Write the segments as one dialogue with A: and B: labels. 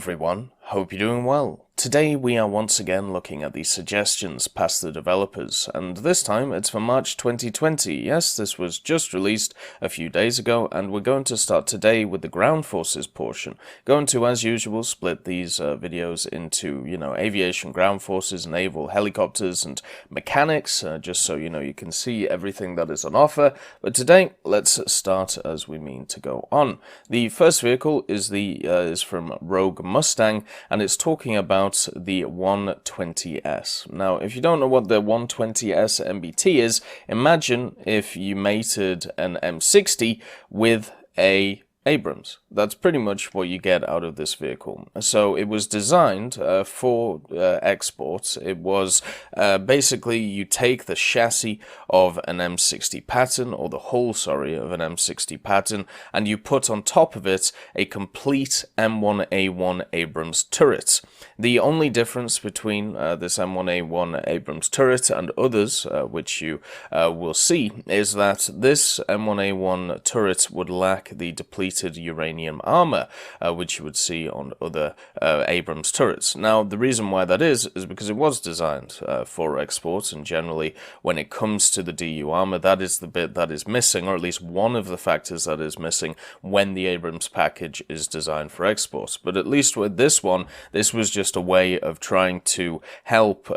A: everyone, hope you're doing well. Today we are once again looking at the suggestions past the developers, and this time it's for March 2020. Yes, this was just released a few days ago, and we're going to start today with the ground forces portion. Going to, as usual, split these videos into, aviation, ground forces, naval, helicopters, and mechanics, just so you can see everything that is on offer. But today, let's start as we mean to go on. The first vehicle is from Rogue Mustang, and it's talking about the 120S. Now, if you don't know what the 120S MBT is, imagine if you mated an M60 with a Abrams. That's pretty much what you get out of this vehicle. So it was designed for exports. It was basically you take the chassis of an M60 Patton, or the hull, of an M60 Patton, and you put on top of it a complete M1A1 Abrams turret. The only difference between this M1A1 Abrams turret and others, which you will see, is that this M1A1 turret would lack the depleted uranium armor, which you would see on other Abrams turrets. Now, the reason why that is because it was designed for exports, and generally when it comes to the DU armor, that is the bit that is missing, or at least one of the factors that is missing when the Abrams package is designed for exports. But at least with this one, this was just a way of trying to help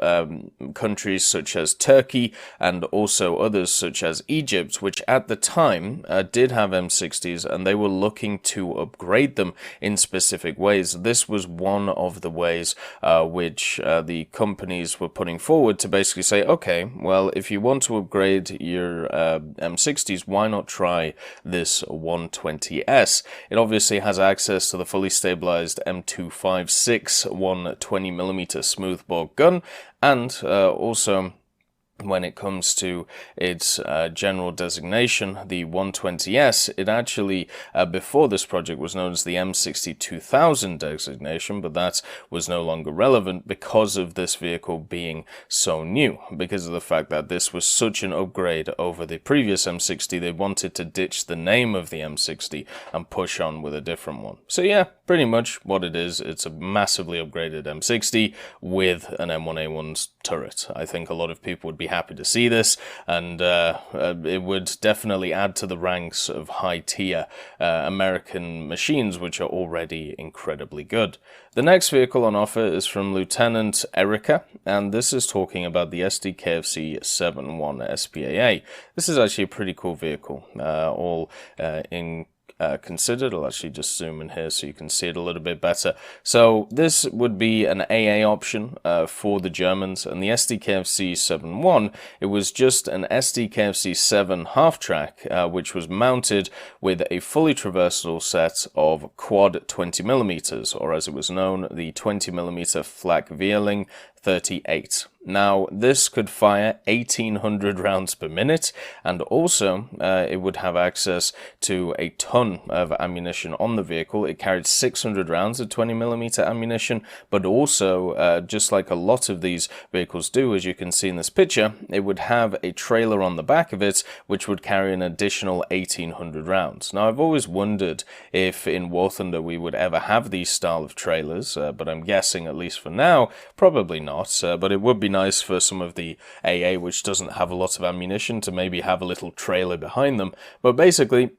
A: countries such as Turkey and also others such as Egypt, which at the time did have M60s, and they were looking to upgrade them in specific ways. This was one of the ways which the companies were putting forward to basically say, okay, well, if you want to upgrade your M60s, why not try this 120S? It obviously has access to the fully stabilized M256 120mm smoothbore gun, and also, when it comes to its general designation, the 120S, it actually, before this project, was known as the M60-2000 designation, but that was no longer relevant because of this vehicle being so new. Because of the fact that this was such an upgrade over the previous M60, they wanted to ditch the name of the M60 and push on with a different one. So yeah, pretty much what it is, it's a massively upgraded M60 with an M1A1 turret. I think a lot of people would be happy to see this, and it would definitely add to the ranks of high-tier American machines, which are already incredibly good. The next vehicle on offer is from Lieutenant Erica, and this is talking about the Sd.Kfz 7.1 SPAA. This is actually a pretty cool vehicle, all in considered. I'll actually just zoom in here so you can see it a little bit better. So this would be an AA option for the Germans, and the Sd.Kfz 7.1, it was just an Sd.Kfz 7 half-track, which was mounted with a fully traversal set of quad 20mm, or as it was known, the 20mm flak Vierling 38. Now, this could fire 1800 rounds per minute, and also it would have access to a ton of ammunition on the vehicle. It carried 600 rounds of 20mm ammunition, but also, just like a lot of these vehicles do, as you can see in this picture, it would have a trailer on the back of it, which would carry an additional 1800 rounds. Now, I've always wondered if in War Thunder we would ever have these style of trailers, but I'm guessing, at least for now, probably not. But it would be nice for some of the AA which doesn't have a lot of ammunition to maybe have a little trailer behind them. But basically,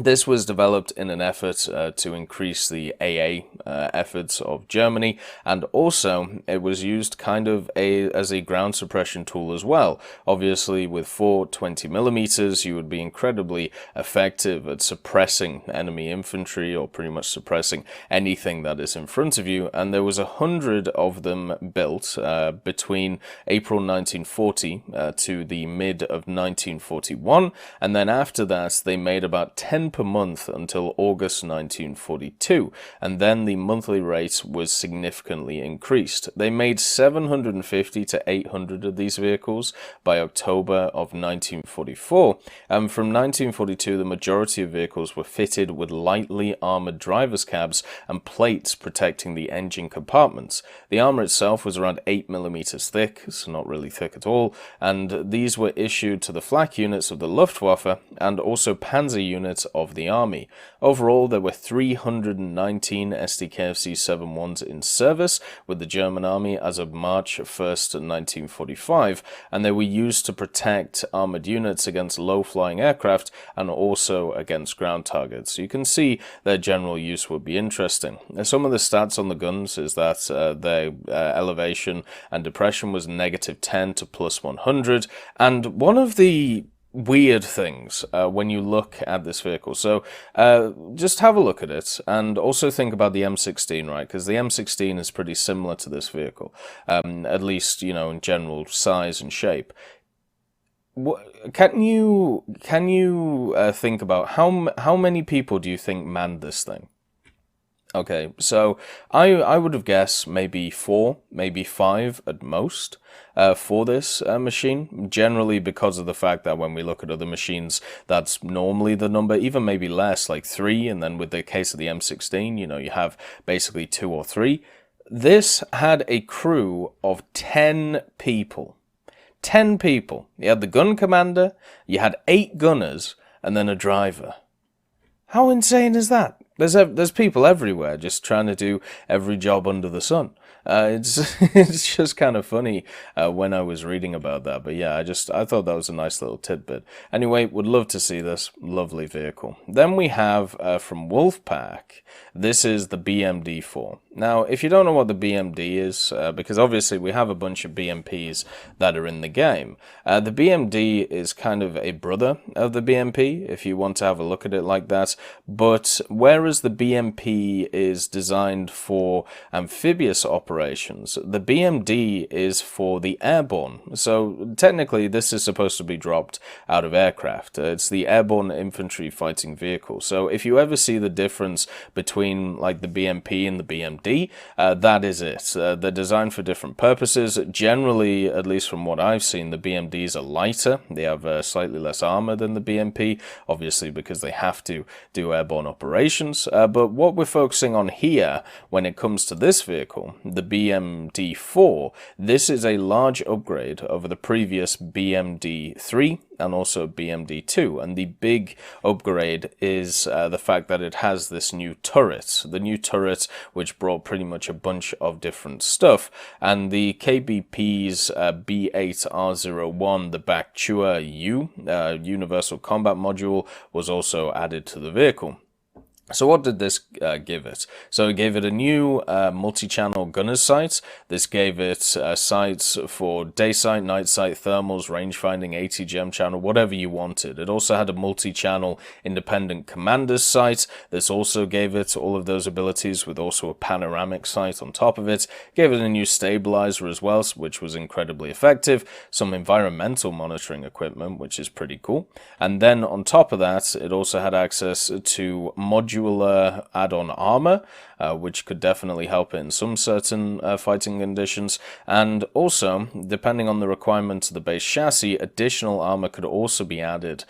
A: this was developed in an effort to increase the AA efforts of Germany, and also it was used kind of as a ground suppression tool as well. Obviously, with 420mm, you would be incredibly effective at suppressing enemy infantry, or pretty much suppressing anything that is in front of you, and there was 100 of them built between April 1940 to the mid of 1941, and then after that they made about 10 per month until August 1942, and then the monthly rate was significantly increased. They made 750 to 800 of these vehicles by October of 1944, and from 1942 the majority of vehicles were fitted with lightly armored driver's cabs and plates protecting the engine compartments. The armor itself was around 8mm thick, so not really thick at all, and these were issued to the flak units of the Luftwaffe and also panzer units of the army. Overall, there were 319 Sd.Kfz 7.1s in service with the German army as of March 1st, 1945, and they were used to protect armored units against low-flying aircraft and also against ground targets. So you can see their general use would be interesting. Some of the stats on the guns is that their elevation and depression was -10 to +100, and one of the weird things when you look at this vehicle. So just have a look at it and also think about the M16, right? Because the M16 is pretty similar to this vehicle, at least, you know, in general size and shape. Can you think about how many people do you think manned this thing? Okay, so I would have guessed maybe 4, maybe 5 at most for this machine, generally because of the fact that when we look at other machines, that's normally the number, even maybe less, like 3, and then with the case of the M16, you know, you have basically 2 or 3. This had a crew of 10 people. 10 people. You had the gun commander, you had 8 gunners, and then a driver. How insane is that? There's people everywhere just trying to do every job under the sun. It's just kind of funny when I was reading about that. But yeah, I thought that was a nice little tidbit. Anyway, would love to see this lovely vehicle. Then we have from Wolfpack. This is the BMD-4. Now, if you don't know what the BMD is, because obviously we have a bunch of BMPs that are in the game, the BMD is kind of a brother of the BMP, if you want to have a look at it like that. But whereas the BMP is designed for amphibious operations, the BMD is for the airborne. So technically, this is supposed to be dropped out of aircraft. It's the airborne infantry fighting vehicle. So if you ever see the difference between like the BMP and the BMD, that is it. They're designed for different purposes. Generally, at least from what I've seen, the BMDs are lighter. They have slightly less armor than the BMP, obviously because they have to do airborne operations. But what we're focusing on here when it comes to this vehicle, the BMD-4, this is a large upgrade over the previous BMD-3 and also BMD-2, and the big upgrade is the fact that it has this new turret. The new turret which brought pretty much a bunch of different stuff, and the KBP's B8R01, the Baktua U, Universal Combat Module, was also added to the vehicle. So what did this give it? So it gave it a new multi-channel gunner's sight. This gave it sights for day sight, night sight, thermals, range-finding, ATGM channel, whatever you wanted. It also had a multi-channel independent commander's sight. This also gave it all of those abilities with also a panoramic sight on top of it. Gave it a new stabilizer as well, which was incredibly effective. Some environmental monitoring equipment, which is pretty cool. And then on top of that, it also had access to modular add-on armor, which could definitely help it in some certain fighting conditions, and also, depending on the requirements of the base chassis, additional armor could also be added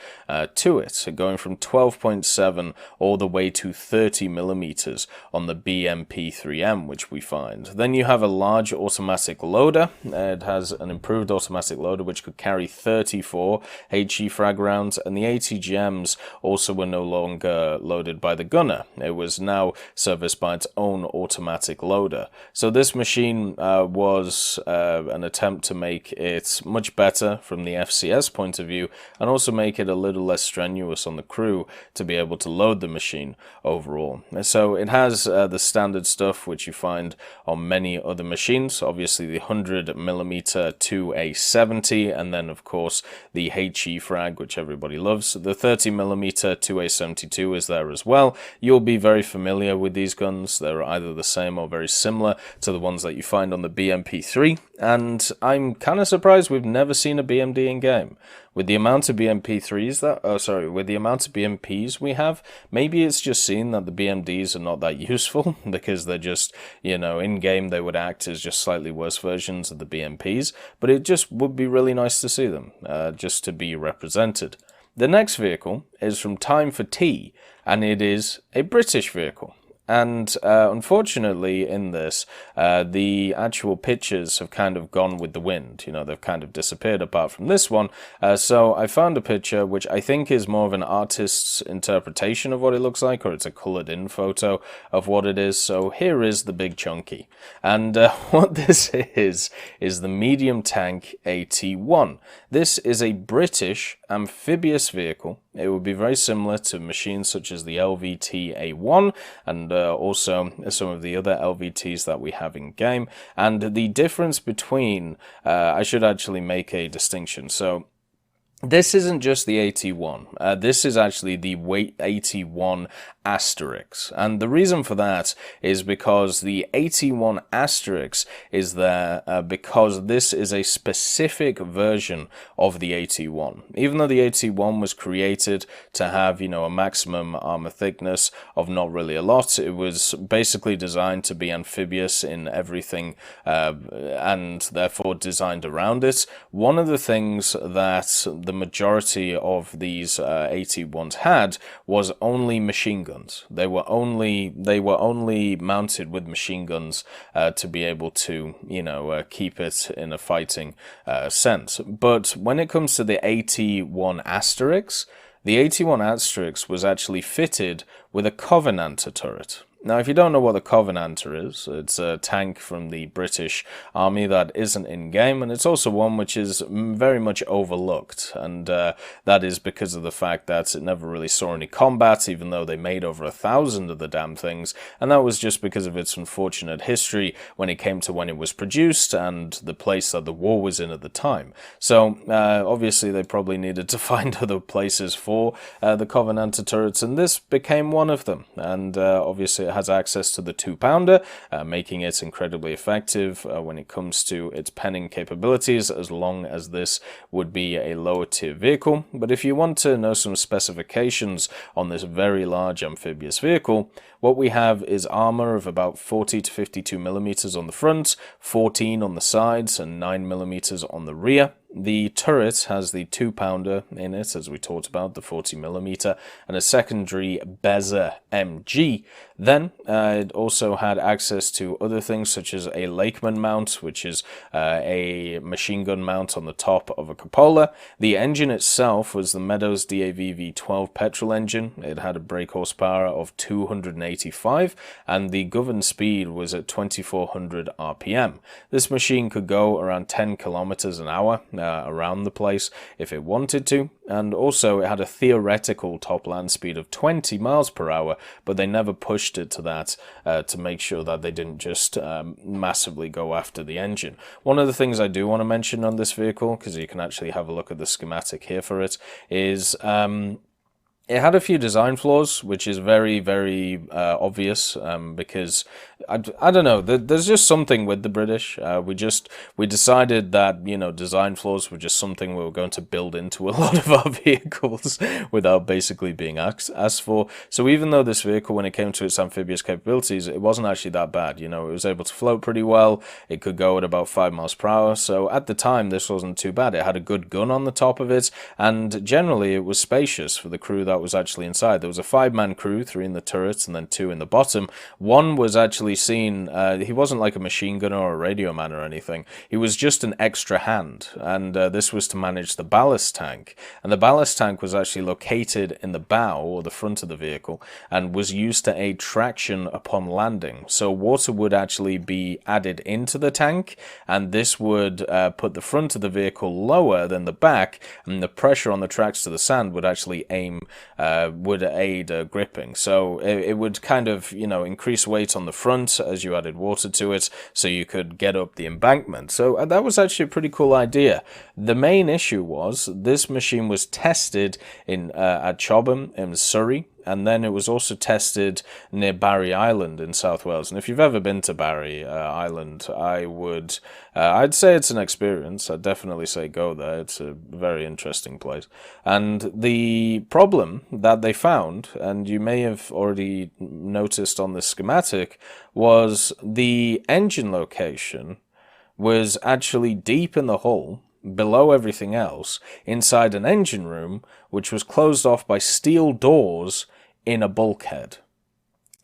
A: to it, going from 12.7 all the way to 30 millimeters on the BMP-3M, which we find. Then you have a large automatic loader. It has an improved automatic loader which could carry 34 HE frag rounds, and the ATGMs also were no longer loaded by the gunner. It was now serviced by its own automatic loader. So this machine was an attempt to make it much better from the FCS point of view, and also make it a little less strenuous on the crew to be able to load the machine overall. So it has the standard stuff which you find on many other machines, obviously the 100mm 2A70, and then of course the HE frag, which everybody loves. The 30mm 2A72 is there as well. You'll be very familiar with these guns. They're either the same or very similar to the ones that you find on the BMP-3, and I'm kind of surprised we've never seen a BMD in game. With the amount of BMP-3s with the amount of BMPs we have, maybe it's just seen that the BMDs are not that useful because they're just, you know, in game they would act as just slightly worse versions of the BMPs, but it just would be really nice to see them, just to be represented. The next vehicle is from Time for Tea, and it is a British vehicle. And unfortunately in this, the actual pictures have kind of gone with the wind. You know, they've kind of disappeared apart from this one. So I found a picture which I think is more of an artist's interpretation of what it looks like, or it's a colored in photo of what it is. So here is the big chunky. And what this is the medium tank AT1. This is a British amphibious vehicle. It would be very similar to machines such as the LVT-A1 and also some of the other LVTs that we have in game. And the difference between, I should actually make a distinction. So this isn't just the AT1, this is actually the AT1 Asterix, and the reason for that is because the AT1 Asterix is there because this is a specific version of the AT1. Even though the AT1 was created to have, you know, a maximum armor thickness of not really a lot, it was basically designed to be amphibious in everything and therefore designed around it. One of the things that the majority of these AT1s had was only machine guns. They were only mounted with machine guns to be able to, you know, keep it in a fighting sense. But when it comes to the AT1 Asterix, the AT1 Asterix was actually fitted with a Covenanter turret. Now, if you don't know what the Covenanter is, it's a tank from the British Army that isn't in-game, and it's also one which is very much overlooked, and that is because of the fact that it never really saw any combat, even though they made over 1,000 of the damn things, and that was just because of its unfortunate history when it came to when it was produced and the place that the war was in at the time. So, obviously, they probably needed to find other places for the Covenanter turrets, and this became one of them, and obviously it has access to the 2-pounder, making it incredibly effective when it comes to its penning capabilities, as long as this would be a lower tier vehicle. But if you want to know some specifications on this very large amphibious vehicle, what we have is armor of about 40 to 52 millimeters on the front, 14 on the sides, and 9 millimeters on the rear. The turret has the 2-pounder in it, as we talked about, the 40mm, and a secondary Bezer MG. Then it also had access to other things such as a Lakeman mount, which is a machine gun mount on the top of a cupola. The engine itself was the Meadows DAV V12 petrol engine. It had a brake horsepower of 285, and the governed speed was at 2400 RPM. This machine could go around 10 kilometers an hour around the place if it wanted to, and also it had a theoretical top land speed of 20 miles per hour, but they never pushed it to that to make sure that they didn't just massively go after the engine. One of the things I do want to mention on this vehicle, because you can actually have a look at the schematic here for it, is it had a few design flaws, which is very, very obvious, because, I don't know, there's just something with the British. We decided that, you know, design flaws were just something we were going to build into a lot of our vehicles without basically being asked for. So even though this vehicle, when it came to its amphibious capabilities, it wasn't actually that bad. You know, it was able to float pretty well. It could go at about 5 miles per hour. So at the time, this wasn't too bad. It had a good gun on the top of it, and generally it was spacious for the crew that was actually inside. There was a 5-man crew, 3 in the turrets and then 2 in the bottom. One was actually seen, he wasn't like a machine gunner or a radio man or anything. He was just an extra hand, and this was to manage the ballast tank. And the ballast tank was actually located in the bow or the front of the vehicle and was used to aid traction upon landing. So water would actually be added into the tank, and this would put the front of the vehicle lower than the back, and the pressure on the tracks to the sand would actually would aid gripping. So it would kind of, you know, increase weight on the front as you added water to it, so you could get up the embankment. So that was actually a pretty cool idea. The main issue was this machine was tested in at Chobham in Surrey, and then it was also tested near Barry Island in South Wales. And if you've ever been to Barry Island, I'd say it's an experience. I'd definitely say go there. It's a very interesting place. And the problem that they found, and you may have already noticed on the schematic, was the engine location was actually deep in the hull, below everything else, inside an engine room, which was closed off by steel doors in a bulkhead.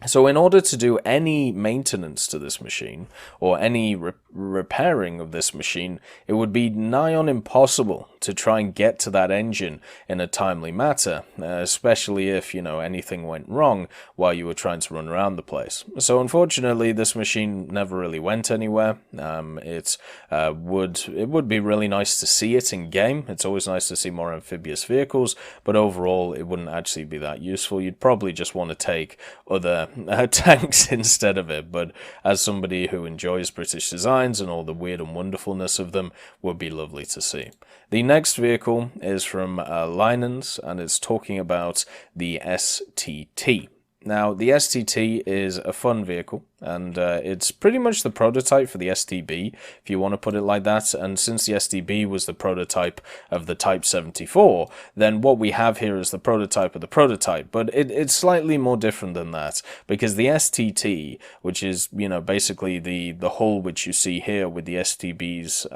A: So in order to do any maintenance to this machine, or any repairing of this machine, it would be nigh on impossible to try and get to that engine in a timely manner, especially if, anything went wrong while you were trying to run around the place. So unfortunately, this machine never really went anywhere. It would be really nice to see it in game. It's always nice to see more amphibious vehicles, but overall, it wouldn't actually be that useful. You'd probably just want to take other tanks instead of it, but as somebody who enjoys British designs and all the weird and wonderfulness of them, would be lovely to see. The next vehicle is from Linens, and it's talking about the STT. Now, the STT is a fun vehicle, and it's pretty much the prototype for the STB, if you want to put it like that. And since the STB was the prototype of the Type 74, then what we have here is the prototype of the prototype. But it's slightly more different than that, because the STT, which is, basically the hull which you see here with the STBs,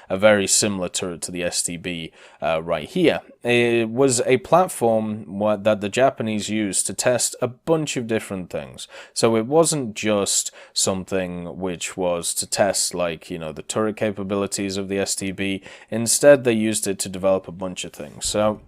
A: a very similar turret to the STB right here, it was a platform that the Japanese used to test a bunch of different things. So it wasn't just something which was to test, the turret capabilities of the STB. Instead, they used it to develop a bunch of things. So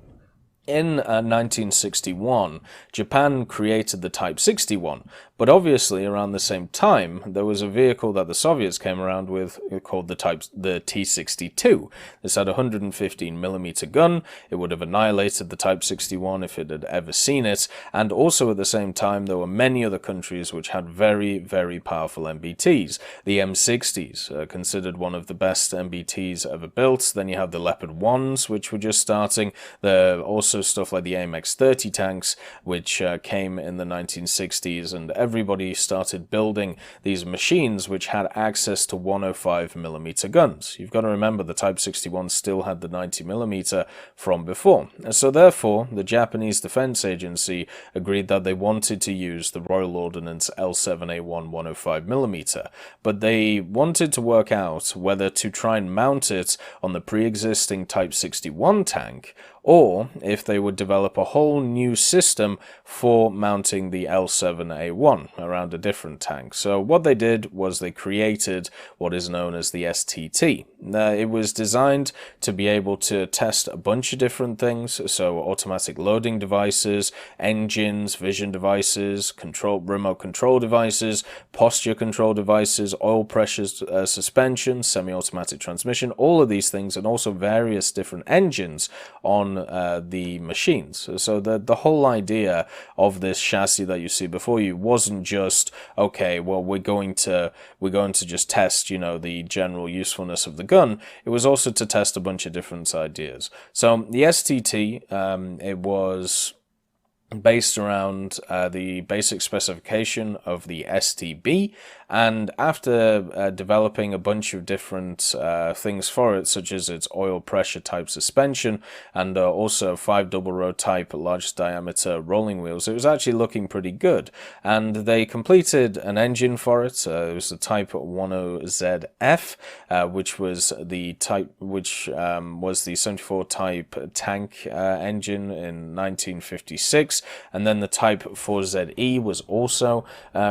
A: in 1961, Japan created the Type 61, but obviously around the same time, there was a vehicle that the Soviets came around with called the T-62. This had a 115mm gun. It would have annihilated the Type 61 if it had ever seen it, and also at the same time, there were many other countries which had very, very powerful MBTs. The M60s, considered one of the best MBTs ever built. Then you have the Leopard 1s, which were just starting. Also stuff like the AMX-30 tanks, which came in the 1960s, and everybody started building these machines which had access to 105mm guns. You've got to remember the Type 61 still had the 90mm from before. And so therefore, the Japanese Defense Agency agreed that they wanted to use the Royal Ordnance L7A1 105mm, but they wanted to work out whether to try and mount it on the pre-existing Type 61 tank, or if they would develop a whole new system for mounting the L7A1 around a different tank. So what they did was they created what is known as the STT. It was designed to be able to test a bunch of different things, so automatic loading devices, engines, vision devices, remote control devices, posture control devices, oil pressure suspension, semi-automatic transmission, all of these things, and also various different engines on the machines. So the whole idea of this chassis that you see before you wasn't just, okay, well, we're going to just test, the general usefulness of the gun. It was also to test a bunch of different ideas. So the STT, it was based around the basic specification of the STB, and after developing a bunch of different things for it, such as its oil pressure type suspension and also 5 double row type large diameter rolling wheels, it was actually looking pretty good. And they completed an engine for it. It was the Type 10ZF, which was the type was the 74 type tank engine in 1956, and then the Type 4ZE was also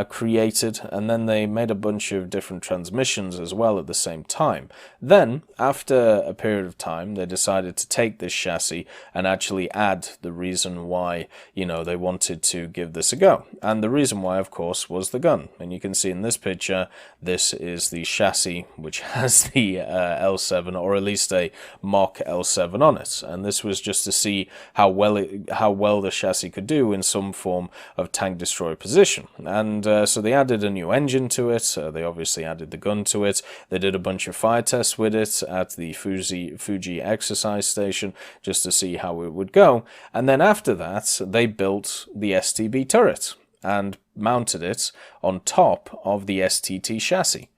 A: created, and then they made a bunch of different transmissions as well at the same time. Then, after a period of time, they decided to take this chassis and actually add the reason why, they wanted to give this a go. And the reason why, of course, was the gun. And you can see in this picture, this is the chassis which has the L7, or at least a mock L7 on it. And this was just to see how well the chassis could do in some form of tank destroyer position. And so they added a new engine to it. They obviously added the gun to it. They did a bunch of fire tests with it at the Fuji exercise station just to see how it would go. And then after that, they built the STB turret and mounted it on top of the STT chassis.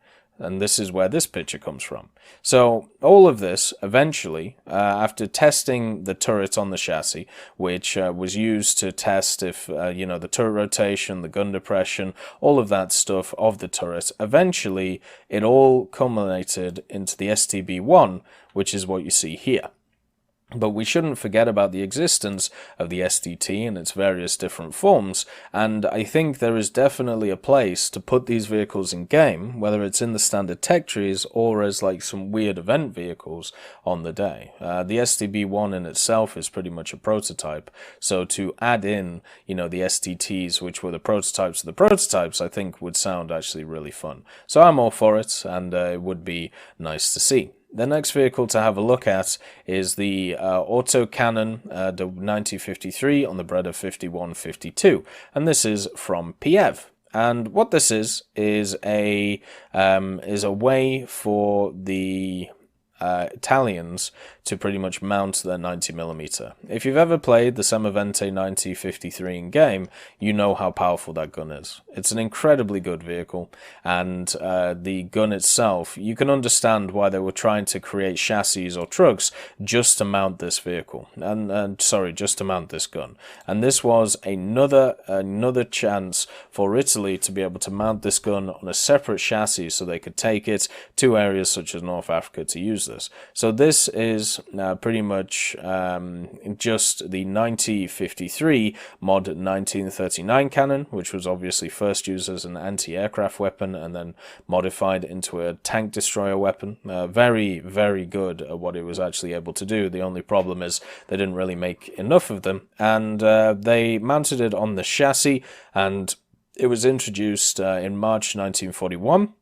A: And this is where this picture comes from. So all of this, eventually, after testing the turret on the chassis, which was used to test if, the turret rotation, the gun depression, all of that stuff of the turret, eventually it all culminated into the STB-1, which is what you see here. But we shouldn't forget about the existence of the SDT in its various different forms, and I think there is definitely a place to put these vehicles in game, whether it's in the standard tech trees or as like some weird event vehicles on the day. The SDB1 in itself is pretty much a prototype, so to add in, you know, the SDTs, which were the prototypes of the prototypes, I think would sound actually really fun. So I'm all for it, and it would be nice to see. The next vehicle to have a look at is the Autocannon, the 9053 on the Breda 5152, and this is from PieV. And what this is a way for the Italians to pretty much mount their 90mm. If you've ever played the Semovente 9053 in game, you know how powerful that gun is. It's an incredibly good vehicle, and the gun itself, you can understand why they were trying to create chassis or trucks just to mount this vehicle, just to mount this gun. And this was another chance for Italy to be able to mount this gun on a separate chassis so they could take it to areas such as North Africa to use this. So this is pretty much just the 9053 mod 1939 cannon, which was obviously first used as an anti-aircraft weapon and then modified into a tank destroyer weapon. Very, very good at what it was actually able to do. The only problem is they didn't really make enough of them, and they mounted it on the chassis, and it was introduced in March 1941.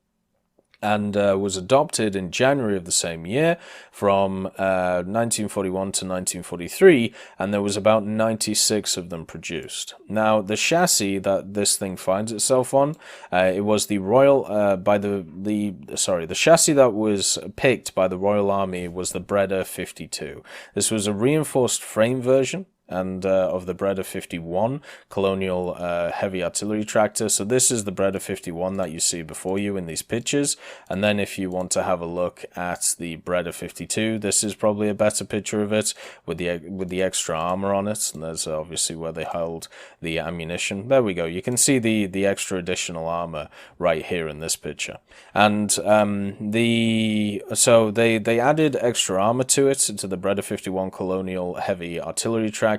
A: And was adopted in January of the same year from 1941 to 1943, and there was about 96 of them produced. Now, the chassis that this thing finds itself on, it was the Royal the chassis that was picked by the Royal Army was the Breda 52. This was a reinforced frame version and of the Breda 51 colonial heavy artillery tractor. So this is the Breda 51 that you see before you in these pictures, and then if you want to have a look at the Breda 52, this is probably a better picture of it with the extra armor on it, and there's obviously where they held the ammunition. There we go, you can see the extra additional armor right here in this picture. And so they added extra armor to it, to the Breda 51 colonial heavy artillery tractor.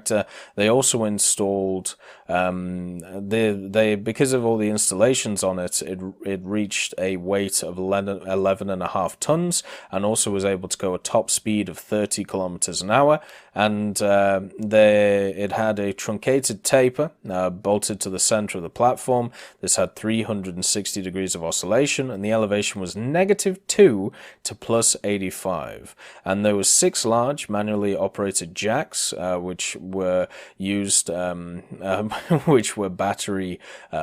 A: They also installed because of all the installations on it, it reached a weight of 11.5 tons, and also was able to go a top speed of 30 kilometers an hour. And it had a truncated taper bolted to the center of the platform. This had 360 degrees of oscillation, and the elevation was -2 to +85. And there was 6 large manually operated jacks, which were used, which were battery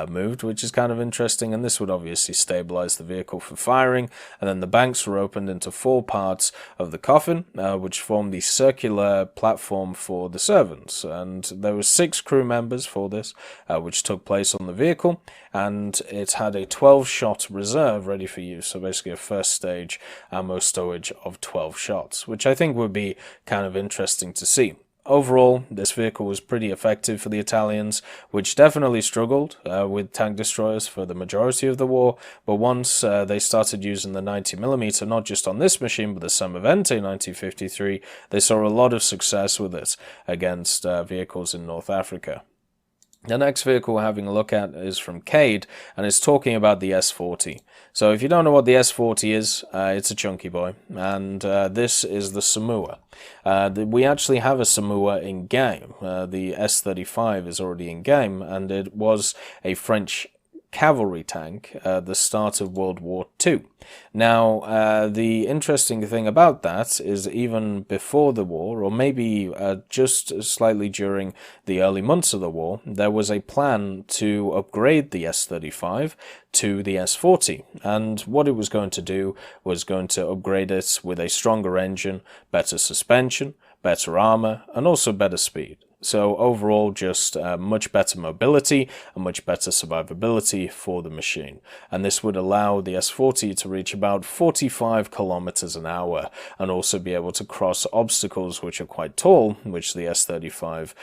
A: moved, which is kind of interesting. And this would obviously stabilize the vehicle for firing. And then the banks were opened into 4 parts of the coffin, which formed the circular platform for the servants. And there were 6 crew members for this, which took place on the vehicle. And it had a 12-shot reserve ready for use. So basically a first stage ammo stowage of 12 shots, which I think would be kind of interesting to see. Overall, this vehicle was pretty effective for the Italians, which definitely struggled with tank destroyers for the majority of the war, but once they started using the 90mm, not just on this machine, but the Semovente 9053, they saw a lot of success with it against vehicles in North Africa. The next vehicle we're having a look at is from Cade, and it's talking about the S40. So if you don't know what the S40 is, it's a chunky boy, and this is the Samoa. We actually have a Samoa in game. The S35 is already in game, and it was a French cavalry tank at the start of World War II. Now, the interesting thing about that is even before the war, or maybe just slightly during the early months of the war, there was a plan to upgrade the S35 to the S40. And what it was going to do was going to upgrade it with a stronger engine, better suspension, better armor, and also better speed. So overall, just much better mobility and much better survivability for the machine. And this would allow the S40 to reach about 45 kilometers an hour and also be able to cross obstacles which are quite tall, which the S35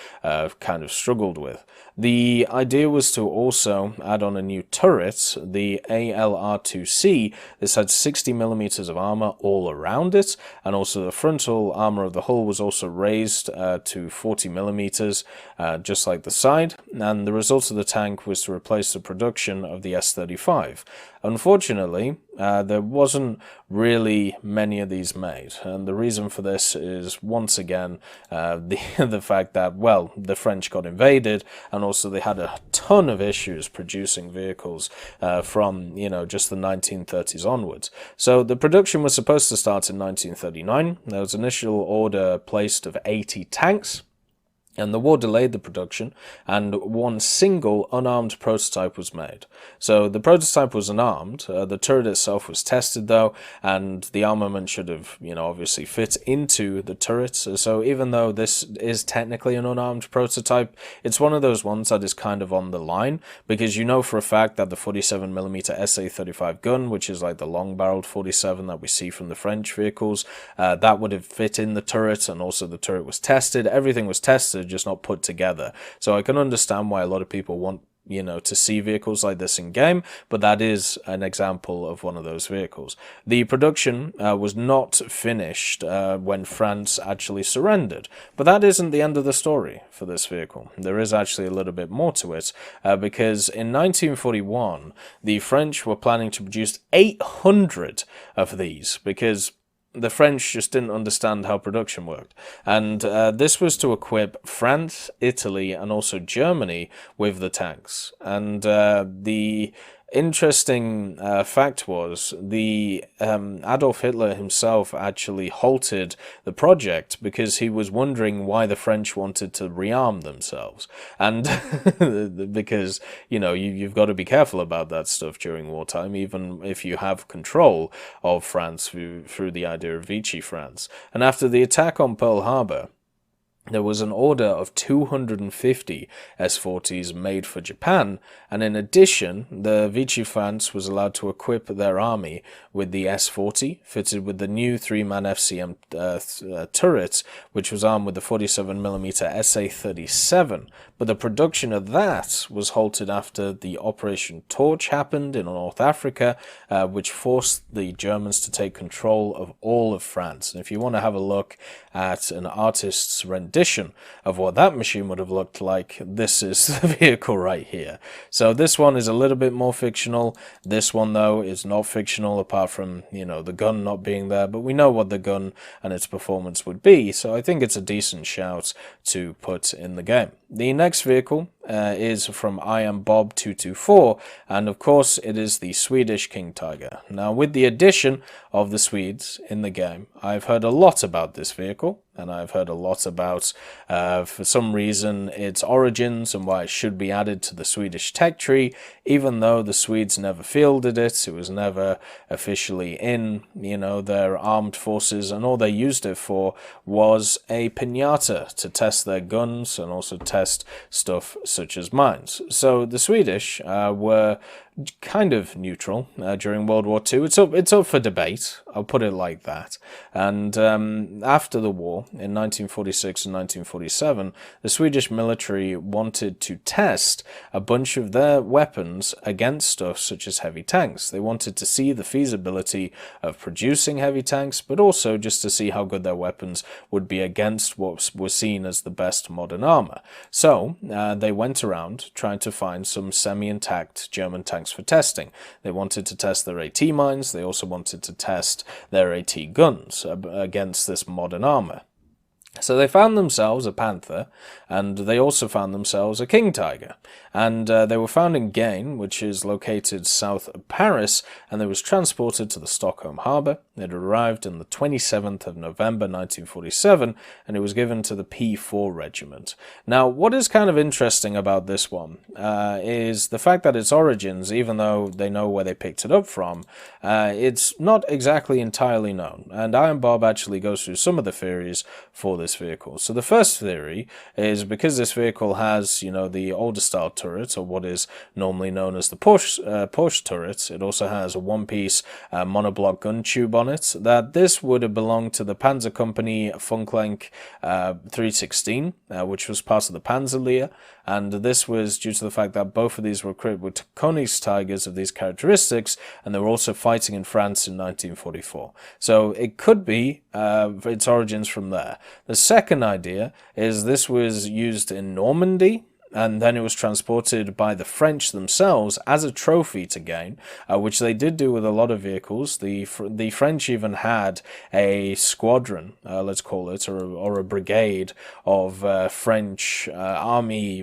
A: kind of struggled with. The idea was to also add on a new turret, the ALR2C. This had 60 millimeters of armor all around it, and also the frontal armor of the hull was also raised to 40 millimeters, just like the side, and the result of the tank was to replace the production of the S35. Unfortunately, there wasn't really many of these made, and the reason for this is once again the fact that, well, the French got invaded, and also they had a ton of issues producing vehicles from, you know, just the 1930s onwards. So the production was supposed to start in 1939. There was an initial order placed of 80 tanks. And the war delayed the production, and one single unarmed prototype was made. So the prototype was unarmed, the turret itself was tested though, and the armament should have, you know, obviously fit into the turret. So even though this is technically an unarmed prototype, it's one of those ones that is kind of on the line, because you know for a fact that the 47mm SA-35 gun, which is like the long-barreled 47 that we see from the French vehicles, that would have fit in the turret, and also the turret was tested, everything was tested, just not put together. So I can understand why a lot of people want, you know, to see vehicles like this in game, but that is an example of one of those vehicles. The production was not finished when France actually surrendered, but that isn't the end of the story for this vehicle. There is actually a little bit more to it, because in 1941 the French were planning to produce 800 of these, because the French just didn't understand how production worked. And this was to equip France, Italy, and also Germany with the tanks. And the interesting fact was the Adolf Hitler himself actually halted the project because he was wondering why the French wanted to rearm themselves. And because, you know, you've got to be careful about that stuff during wartime, even if you have control of France through the idea of Vichy France. And after the attack on Pearl Harbor, there was an order of 250 S-40s made for Japan, and in addition, the Vichy France was allowed to equip their army with the S-40, fitted with the new 3-man FCM turret, which was armed with the 47mm SA-37. But the production of that was halted after the Operation Torch happened in North Africa, which forced the Germans to take control of all of France. And if you want to have a look at an artist's rendition of what that machine would have looked like, this is the vehicle right here. So this one is a little bit more fictional. This one, though, is not fictional apart from, you know, the gun not being there, but we know what the gun and its performance would be, so I think it's a decent shout to put in the game. The next vehicle is from I Am Bob 224, and of course it is the Swedish King Tiger. Now, with the addition of the Swedes in the game, I've heard a lot about this vehicle, and I've heard a lot about, for some reason, its origins and why it should be added to the Swedish tech tree, even though the Swedes never fielded it. It was never officially in, you know, their armed forces, and all they used it for was a piñata to test their guns and also test stuff such as mines. So the Swedish were kind of neutral during World War II. It's up for debate, I'll put it like that. And after the war, in 1946 and 1947, the Swedish military wanted to test a bunch of their weapons against stuff such as heavy tanks. They wanted to see the feasibility of producing heavy tanks, but also just to see how good their weapons would be against what was seen as the best modern armor. So they went around trying to find some semi-intact German tanks for testing. They wanted to test their AT mines, they also wanted to test their AT guns against this modern armor. So they found themselves a Panther, and they also found themselves a King Tiger. And they were found in Gain, which is located south of Paris, and they was transported to the Stockholm harbour. It arrived on the 27th of November 1947, and it was given to the P4 Regiment. Now, what is kind of interesting about this one is the fact that its origins, even though they know where they picked it up from, it's not exactly entirely known. And Iron Bob actually goes through some of the theories for this vehicle. So the first theory is because this vehicle has, the older style turret, or what is normally known as the Porsche turret. It also has a one-piece monoblock gun tube on it, that this would have belonged to the Panzer Company Funklenk 316, which was part of the Panzerlehr, and this was due to the fact that both of these were equipped with Koenigstigers of these characteristics, and they were also fighting in France in 1944. So it could be its origins from there. The second idea is this was used in Normandy, and then it was transported by the French themselves as a trophy to gain, which they did do with a lot of vehicles. The French even had a squadron, let's call it, or a brigade of French army,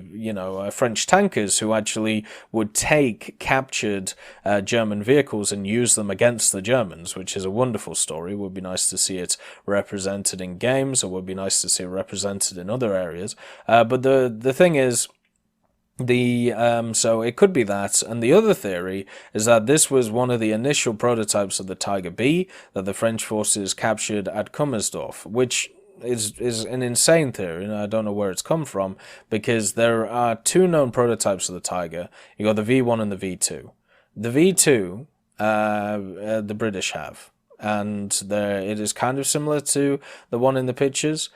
A: French tankers who actually would take captured German vehicles and use them against the Germans, which is a wonderful story. It would be nice to see it represented in games, or would be nice to see it represented in other areas. But the thing is, so it could be that, and the other theory is that this was one of the initial prototypes of the Tiger B that the French forces captured at Kummersdorf, which is an insane theory, and I don't know where it's come from, because there are two known prototypes of the Tiger. You got the V1 and the V2. The V2, the British have, and it is kind of similar to the one in the pictures,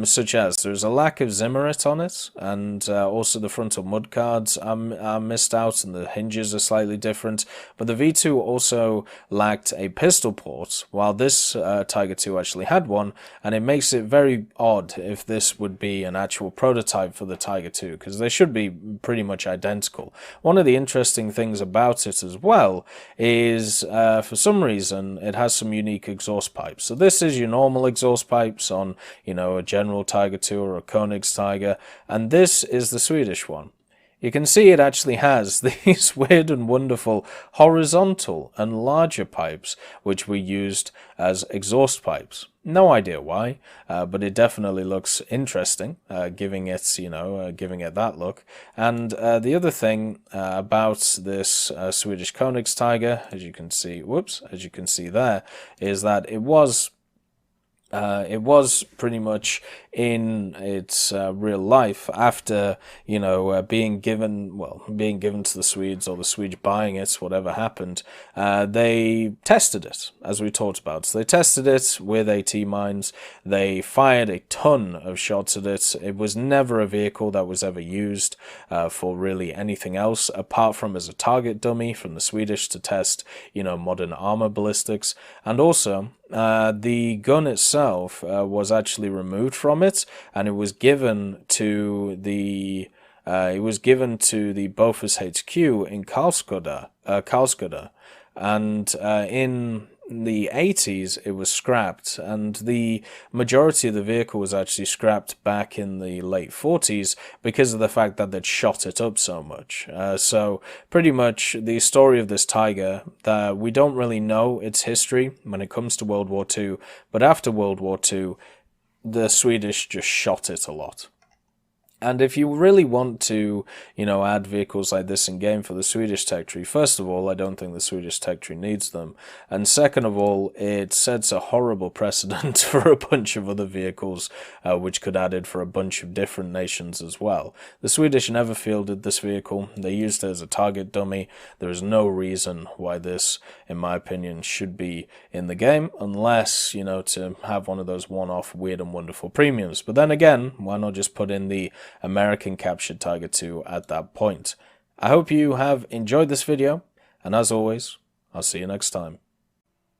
A: such as there's a lack of Zimmerit on it, and also the frontal mudguards are missed out, and the hinges are slightly different. But the V2 also lacked a pistol port, while this Tiger II actually had one, and it makes it very odd if this would be an actual prototype for the Tiger II, because they should be pretty much identical. One of the interesting things about it as well is, for some reason, it has some unique exhaust pipes. So this is your normal exhaust pipes on, a General Tiger II or a Koenigstigger, and this is the Swedish one. You can see it actually has these weird and wonderful horizontal and larger pipes, which were used as exhaust pipes. No idea why, but it definitely looks interesting, giving it that look. And the other thing about this Swedish Koenigstigger, as you can see there, is that it was pretty much in its real life after, being given to the Swedes, or the Swedes buying it, whatever happened. They tested it, as we talked about. So they tested it with AT mines. They fired a ton of shots at it. It was never a vehicle that was ever used for really anything else, apart from as a target dummy from the Swedish to test, modern armor ballistics. And also, the gun itself was actually removed from it, and it was given to the Bofors HQ in Karlskoga, and in the 80s it was scrapped, and the majority of the vehicle was actually scrapped back in the late 40s because of the fact that they'd shot it up so much. So pretty much the story of this Tiger, that we don't really know its history when it comes to World War II, but after World War II the Swedish just shot it a lot. And if you really want to, add vehicles like this in game for the Swedish tech tree, first of all, I don't think the Swedish tech tree needs them. And second of all, it sets a horrible precedent for a bunch of other vehicles, which could add it for a bunch of different nations as well. The Swedish never fielded this vehicle. They used it as a target dummy. There is no reason why this, in my opinion, should be in the game, unless, to have one of those one-off weird and wonderful premiums. But then again, why not just put in the American captured Tiger II at that point? I hope you have enjoyed this video, and as always, I'll see you next time.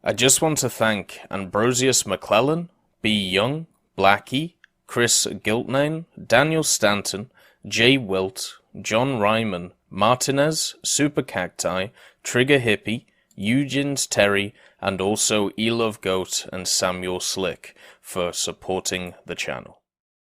A: I just want to thank Ambrosius McClellan, B. Young, Blackie, Chris Giltnane, Daniel Stanton, Jay Wilt, John Ryman, Martinez, Super Cacti, Trigger Hippie, Eugens Terry, and also Elove Goat and Samuel Slick for supporting the channel.